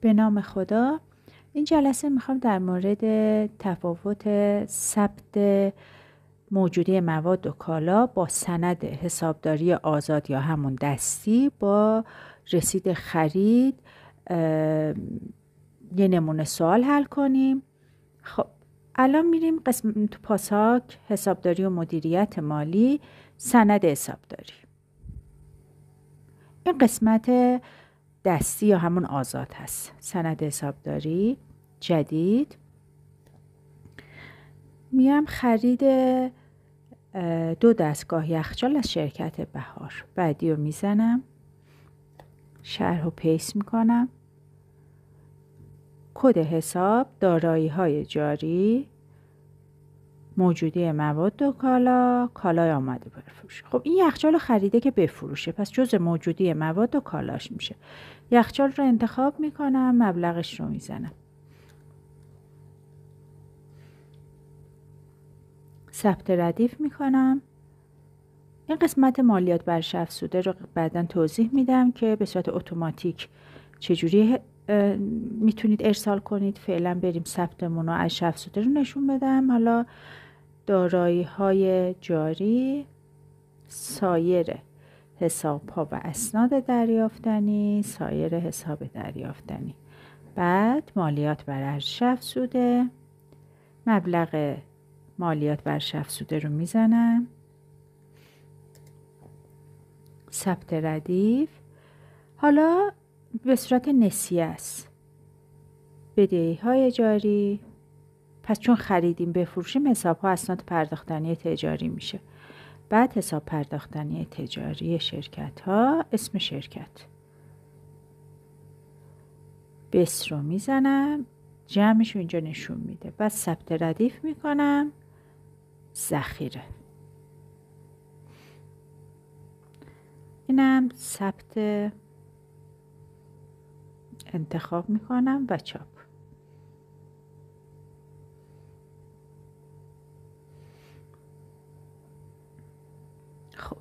به نام خدا. این جلسه میخوام در مورد تفاوت ثبت موجودی مواد و کالا با سند حسابداری آزاد یا همون دستی با رسید خرید یه نمونه سوال حل کنیم. خب الان میریم تو پاساک حسابداری و مدیریت مالی، سند حسابداری. این قسمت دستی یا همون آزاد هست. سند حسابداری جدید. میام خرید 2 دستگاه یخچال از شرکت بهار. بعدی رو میزنم، شرح و پیست میکنم. کد حساب، دارایی های جاری، موجودی مواد و کالا، کالای آماده برای فروش. خب این یخچال رو خریده که بفروشه، پس جزء موجودی مواد و کالاش میشه. یخچال رو انتخاب میکنم، مبلغش رو میزنم، ثبت ردیف میکنم. این قسمت مالیات برش افزوده رو بعداً توضیح میدم که به صورت اتوماتیک چجوری میتونید ارسال کنید. فعلا بریم ثبتمون رو از افزوده رو نشون بدم. حالا دارایی های جاری، سایر حساب ها و اسناد دریافتنی، سایر حساب دریافتنی. بعد مالیات بر ارزش افزوده، مبلغ مالیات بر ارزش افزوده رو میزنم، ثبت ردیف. حالا به صورت نسیه است. بدهی های جاری، پس چون خریدیم بفروشیم حساب ها اسناد پرداختنی تجاری میشه. بعد حساب پرداختنی تجاری شرکت ها، اسم شرکت، بس رو میزنم، جمعش رو اینجا نشون میده. بعد ثبت ردیف میکنم، ذخیره. اینم ثبت انتخاب میکنم و چاپ. خب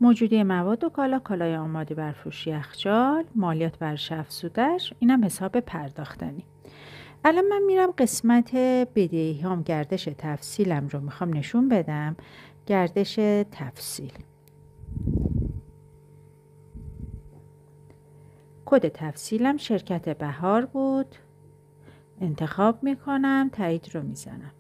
موجودی مواد و کالا، کالای آماده بر فروش یخچال، مالیات بر افزوده‌اش، اینم حساب پرداختنی. الان من میرم قسمت بدهی هام، گردش تفصیلم رو میخوام نشون بدم. گردش تفصیل، کد تفصیلم شرکت بهار بود. انتخاب میکنم، تایید رو میزنم.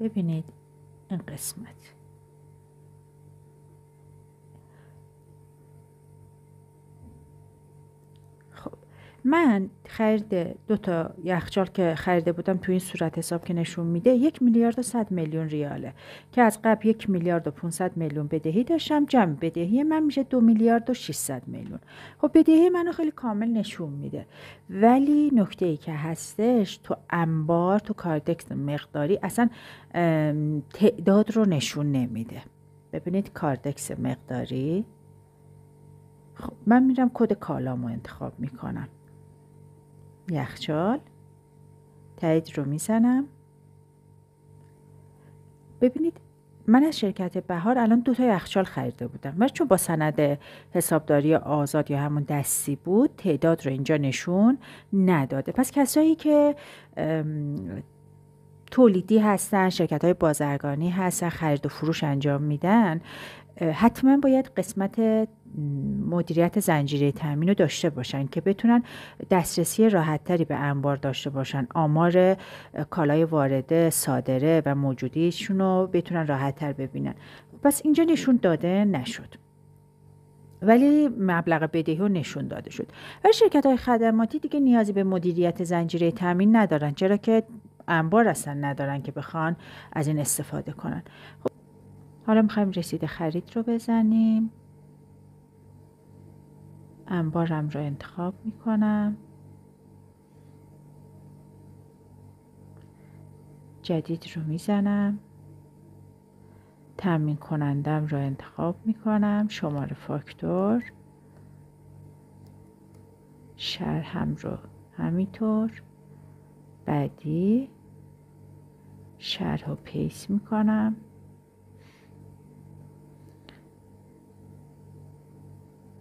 ببینید این قسمت من خرید 2 تا یخچال که خریده بودم تو این صورت حساب که نشون میده 1,100,000,000 ریاله که از قبل 1,500,000,000 بدهی داشتم. جمع بدهی من میشه 2,600,000,000. خب بدهی منو خیلی کامل نشون میده، ولی نکته ای که هستش تو انبار، تو کاردکس مقداری اصلا تعداد رو نشون نمیده. ببینید کاردکس مقداری. خب من میرم کد کالامو انتخاب میکنم، یخچال، تایید رو میزنم. ببینید من از شرکت بهار الان 2 تا یخچال خریده بودم، ولی چون با سند حسابداری آزاد یا همون دستی بود تعداد رو اینجا نشون نداده. پس کسایی که تولیدی هستن، شرکت های بازرگانی هستن، خرید و فروش انجام میدن، حتما باید قسمت مدیریت زنجیره تامین رو داشته باشن که بتونن دسترسی راحتتری به انبار داشته باشن، آمار کالای وارده، صادره و موجودیشون رو بتونن راحتتر ببینن. پس اینجا نشون داده نشد، ولی مبلغ بدهی رو نشون داده شد. ولی شرکت های خدماتی دیگه نیازی به مدیریت زنجیره تامین ندارن، چرا که انبار اصلا ندارن که بخوان از این استفاده کنن. خب حالا میخوایم رسید خرید رو بزنیم. انبارم رو انتخاب میکنم، جدید رو میزنم، تامین کنندم رو انتخاب میکنم، شماره فاکتور، شرحم رو همینطور، بعدی شرح و پیست میکنم،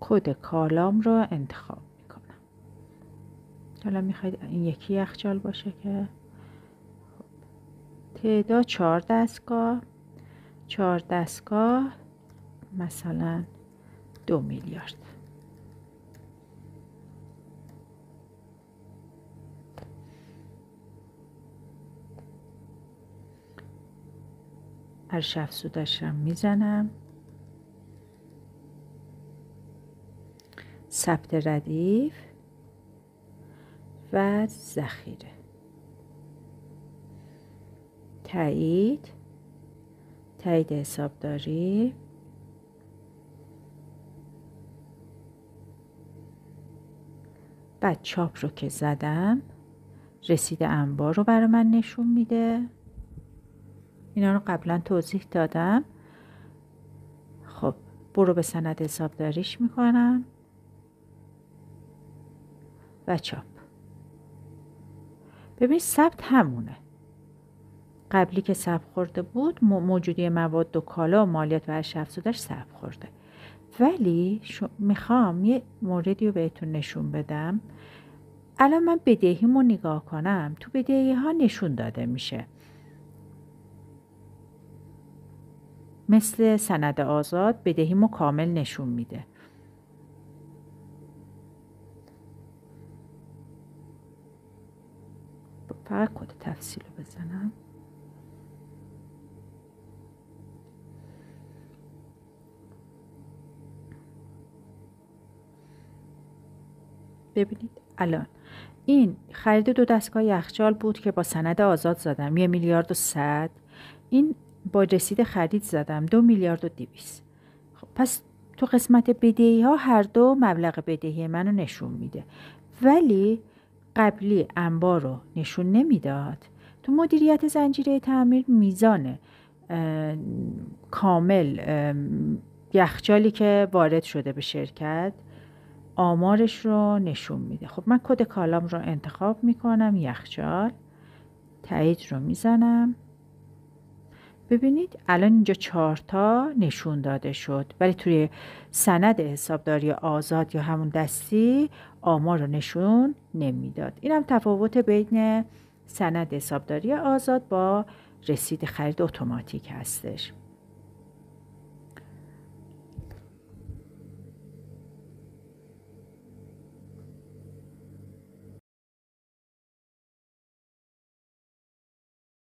کد کالام رو انتخاب میکنم. حالا میخواید این یکی یخچال باشه که تعداد 4 دستگاه، 4 دستگاه مثلا 2 میلیارد. ارش افزودش رو میزنم، ثبت ردیف و ذخیره، تایید حسابداری، بعد چاپ رو که زدم رسید انبار رو برای من نشون میده. اینا رو قبلا توضیح دادم. خب برو به سند حسابداریش میکنم و چاپ. ببین ثبت همونه، قبلی که ثبت خورده بود موجودی مواد و کالا و مالیات و ارش افزودش ثبت خورده. ولی میخوام یه موردی رو بهتون نشون بدم. الان من بدهیمو نگاه کنم، تو بدهی ها نشون داده میشه مثل سند آزاد بدهیمو کامل نشون میده. فقط کد تفصیل رو بزنم. ببینید الان این خرید 2 دستگاه یخچال بود که با سند آزاد زدم 1 میلیارد و 100. این با رسید خرید زدم 2 میلیارد و 200. خب پس تو قسمت بدهی ها هر دو مبلغ بدهی منو نشون میده، ولی قبلی انبار رو نشون نمیداد. تو مدیریت زنجیره تامین میزان کامل یخچالی که وارد شده به شرکت آمارش رو نشون میده. خب من کد کالام رو انتخاب میکنم، یخچال، تایید رو میزنم. ببینید الان اینجا 4 تا نشون داده شد، ولی توی سند حسابداری آزاد یا همون دستی آمار رو نشون نمیداد. اینم تفاوت بین سند حسابداری آزاد با رسید خرید اتوماتیک هستش.